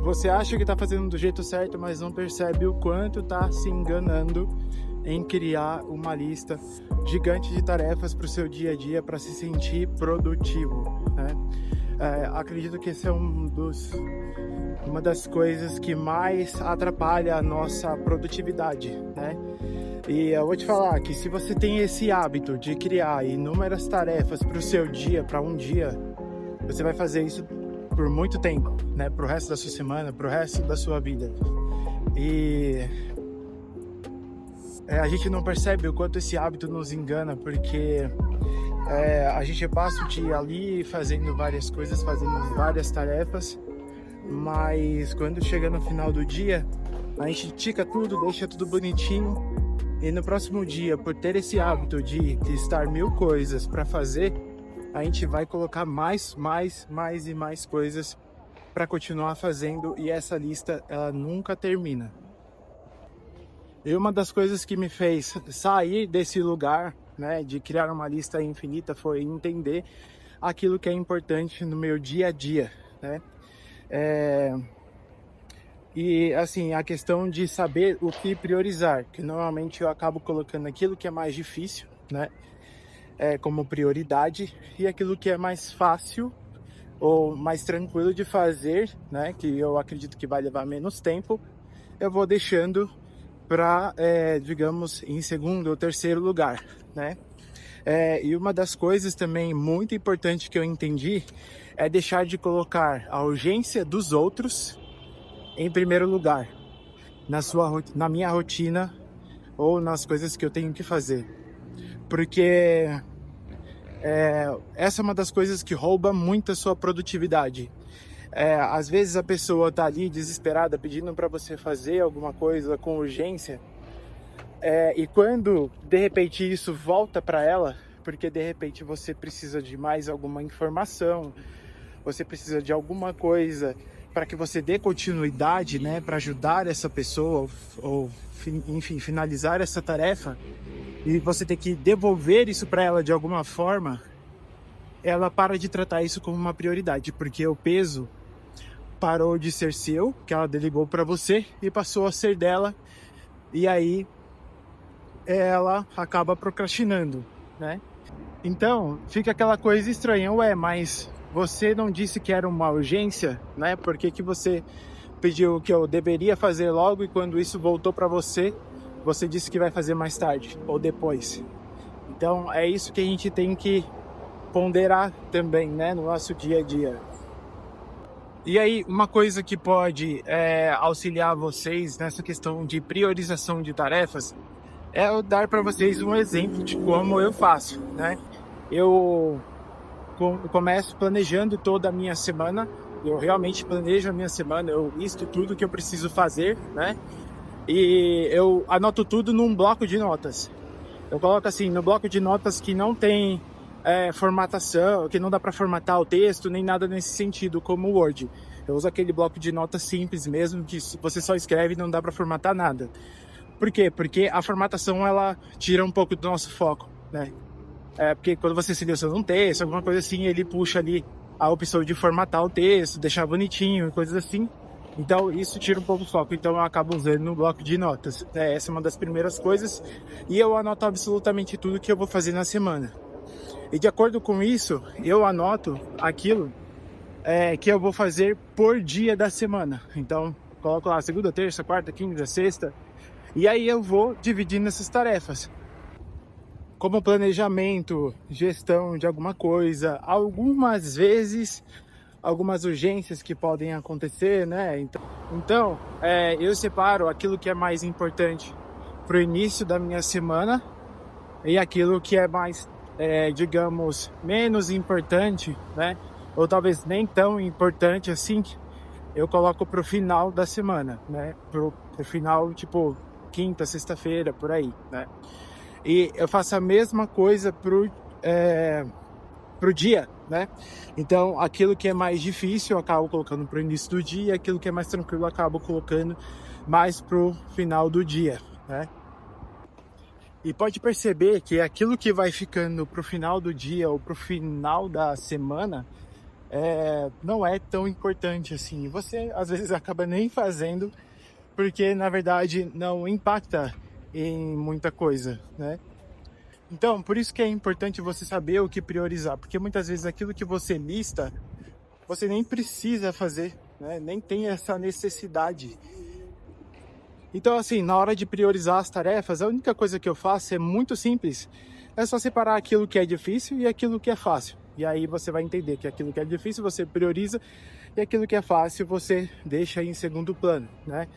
você acha que está fazendo do jeito certo, mas não percebe o quanto está se enganando em criar uma lista gigante de tarefas para o seu dia a dia para se sentir produtivo, né? Acredito que esse é uma das coisas que mais atrapalha a nossa produtividade, né? E eu vou te falar que se você tem esse hábito de criar inúmeras tarefas para o seu dia, para um dia, você vai fazer isso por muito tempo, né? Para o resto da sua semana, para o resto da sua vida. E a gente não percebe o quanto esse hábito nos engana, porque a gente passa o dia ali fazendo várias coisas, fazendo várias tarefas, mas quando chega no final do dia, a gente tica tudo, deixa tudo bonitinho, e no próximo dia, por ter esse hábito de listar 1000 coisas para fazer, a gente vai colocar mais e mais coisas para continuar fazendo, e essa lista ela nunca termina. E uma das coisas que me fez sair desse lugar, né, de criar uma lista infinita, foi entender aquilo que é importante no meu dia a dia, né? E assim, a questão de saber o que priorizar, que normalmente eu acabo colocando aquilo que é mais difícil, né, como prioridade, e aquilo que é mais fácil ou mais tranquilo de fazer, né, que eu acredito que vai levar menos tempo, eu vou deixando para, digamos, em segundo ou terceiro lugar, né? E uma das coisas também muito importante que eu entendi é deixar de colocar a urgência dos outros em primeiro lugar, na minha rotina ou nas coisas que eu tenho que fazer. Porque essa é uma das coisas que rouba muito a sua produtividade. Às vezes a pessoa tá ali desesperada pedindo para você fazer alguma coisa com urgência, e quando de repente isso volta para ela, porque de repente você precisa de mais alguma informação, você precisa de alguma coisa para que você dê continuidade, né, para ajudar essa pessoa ou enfim, finalizar essa tarefa, e você tem que devolver isso para ela de alguma forma, ela para de tratar isso como uma prioridade, porque o peso parou de ser seu, que ela delegou para você, e passou a ser dela, e aí ela acaba procrastinando, né? Então fica aquela coisa estranha, mas você não disse que era uma urgência, né? Por que que você pediu que eu deveria fazer logo, e quando isso voltou para você, você disse que vai fazer mais tarde ou depois? Então é isso que a gente tem que ponderar também, né, no nosso dia a dia. E aí, uma coisa que pode auxiliar vocês nessa questão de priorização de tarefas é eu dar para vocês um exemplo de como eu faço, né? Eu começo planejando toda a minha semana, eu realmente planejo a minha semana, eu listo tudo que eu preciso fazer, né? E eu anoto tudo num bloco de notas. Eu coloco assim, no bloco de notas que não tem formatação, que não dá para formatar o texto, nem nada nesse sentido, como o Word. Eu uso aquele bloco de notas simples mesmo, que você só escreve e não dá para formatar nada. Por quê? Porque a formatação, ela tira um pouco do nosso foco, né? Porque quando você seleciona um texto, alguma coisa assim, ele puxa ali a opção de formatar o texto, deixar bonitinho, coisas assim. Então isso tira um pouco do foco, então eu acabo usando no bloco de notas. Essa é uma das primeiras coisas, e eu anoto absolutamente tudo que eu vou fazer na semana. E de acordo com isso, eu anoto aquilo que eu vou fazer por dia da semana. Então, coloco lá segunda, terça, quarta, quinta, sexta. E aí eu vou dividindo essas tarefas. Como planejamento, gestão de alguma coisa, algumas vezes, algumas urgências que podem acontecer, né? Então eu separo aquilo que é mais importante para o início da minha semana, e aquilo que é mais digamos, menos importante, né? Ou talvez nem tão importante assim, eu coloco pro final da semana, né? Pro final, tipo, quinta, sexta-feira, por aí, né? E eu faço a mesma coisa pro dia, né? Então, aquilo que é mais difícil eu acabo colocando pro início do dia, aquilo que é mais tranquilo eu acabo colocando mais pro final do dia, né? E pode perceber que aquilo que vai ficando pro final do dia ou pro final da semana não é tão importante assim. Você às vezes acaba nem fazendo, porque na verdade não impacta em muita coisa, né? Então, por isso que é importante você saber o que priorizar, porque muitas vezes aquilo que você lista, você nem precisa fazer, né? Nem tem essa necessidade. Então, assim, na hora de priorizar as tarefas, a única coisa que eu faço é muito simples. É só separar aquilo que é difícil e aquilo que é fácil. E aí você vai entender que aquilo que é difícil você prioriza e aquilo que é fácil você deixa em segundo plano, né?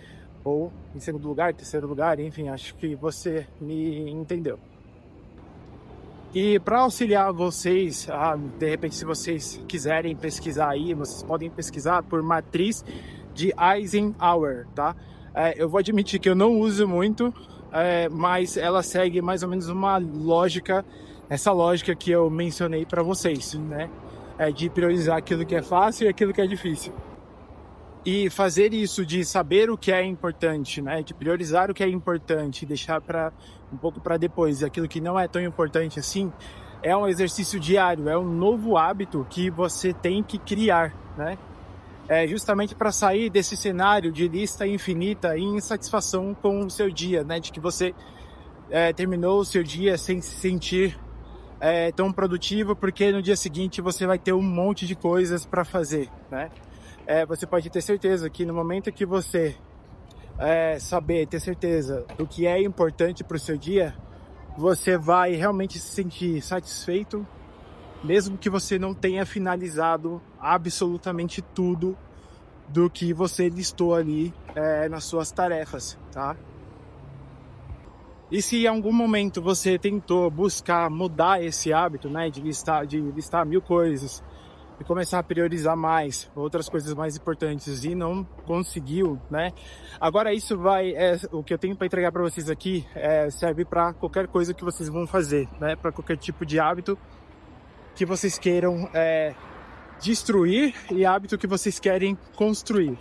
Ou em segundo lugar, terceiro lugar, enfim, acho que você me entendeu. E para auxiliar vocês, de repente, se vocês quiserem pesquisar aí, vocês podem pesquisar por matriz de Eisenhower, tá? Eu vou admitir que eu não uso muito, mas ela segue mais ou menos uma lógica, essa lógica que eu mencionei para vocês, né? De priorizar aquilo que é fácil e aquilo que é difícil. E fazer isso de saber o que é importante, né? De priorizar o que é importante e deixar para um pouco para depois aquilo que não é tão importante assim, é um exercício diário, é um novo hábito que você tem que criar, né? Justamente para sair desse cenário de lista infinita e insatisfação com o seu dia, né? De que você terminou o seu dia sem se sentir tão produtivo, porque no dia seguinte você vai ter um monte de coisas para fazer, né? Você pode ter certeza que no momento que você ter certeza do que é importante para o seu dia, você vai realmente se sentir satisfeito, mesmo que você não tenha finalizado absolutamente tudo do que você listou ali nas suas tarefas, tá? E se em algum momento você tentou buscar mudar esse hábito, né, de listar 1000 coisas, e começar a priorizar mais outras coisas mais importantes e não conseguiu, né? Agora isso o que eu tenho para entregar para vocês aqui serve para qualquer coisa que vocês vão fazer, né? Para qualquer tipo de hábito que vocês queiram destruir e hábito que vocês querem construir.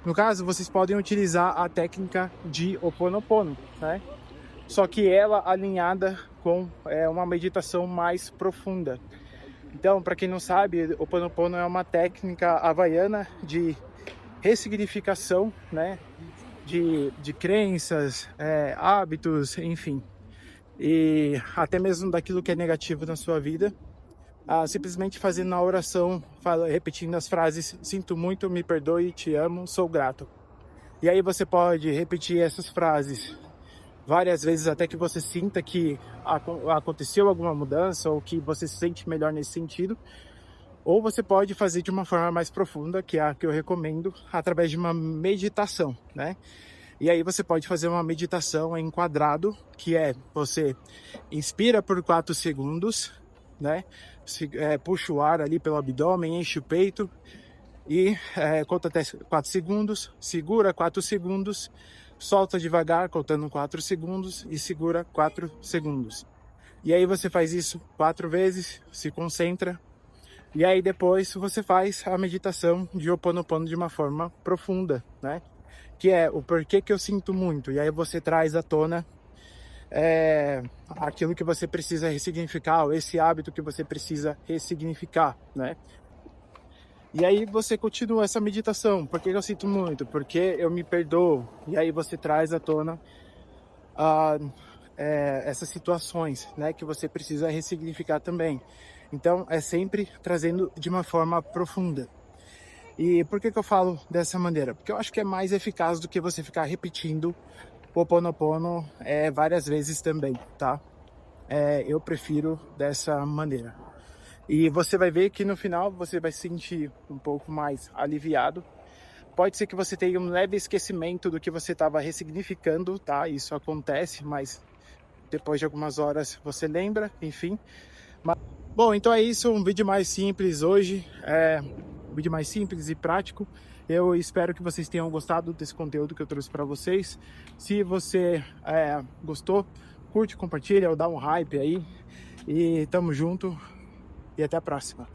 No caso, vocês podem utilizar a técnica de Ho Oponopono, né? Só que ela alinhada com uma meditação mais profunda. Então, para quem não sabe, o Ho Oponopono é uma técnica havaiana de ressignificação, né, de crenças, hábitos, enfim, e até mesmo daquilo que é negativo na sua vida, simplesmente fazendo a oração, repetindo as frases: sinto muito, me perdoe, te amo, sou grato. E aí você pode repetir essas frases várias vezes até que você sinta que aconteceu alguma mudança ou que você se sente melhor nesse sentido. Ou você pode fazer de uma forma mais profunda, que é a que eu recomendo, através de uma meditação, né? E aí você pode fazer uma meditação em quadrado, que é você inspira por 4 segundos, né? Puxa o ar ali pelo abdômen, enche o peito e conta até 4 segundos, segura 4 segundos, solta devagar, contando 4 segundos e segura 4 segundos. E aí você faz isso 4 vezes, se concentra. E aí depois você faz a meditação de Ho Oponopono de uma forma profunda, né? Que é o porquê que eu sinto muito. E aí você traz à tona aquilo que você precisa ressignificar, ou esse hábito que você precisa ressignificar, né? E aí você continua essa meditação. Por que eu sinto muito? Porque eu me perdoo. E aí você traz à tona essas situações, né, que você precisa ressignificar também. Então é sempre trazendo de uma forma profunda. E por que eu falo dessa maneira? Porque eu acho que é mais eficaz do que você ficar repetindo o Ho Oponopono várias vezes também, tá? Eu prefiro dessa maneira. E você vai ver que no final você vai se sentir um pouco mais aliviado. Pode ser que você tenha um leve esquecimento do que você estava ressignificando, tá? Isso acontece, mas depois de algumas horas você lembra, enfim. Bom, então é isso, um vídeo mais simples hoje, um vídeo mais simples e prático. Eu espero que vocês tenham gostado desse conteúdo que eu trouxe para vocês. Se você gostou, curte, compartilha ou dá um hype aí. E tamo junto e até a próxima.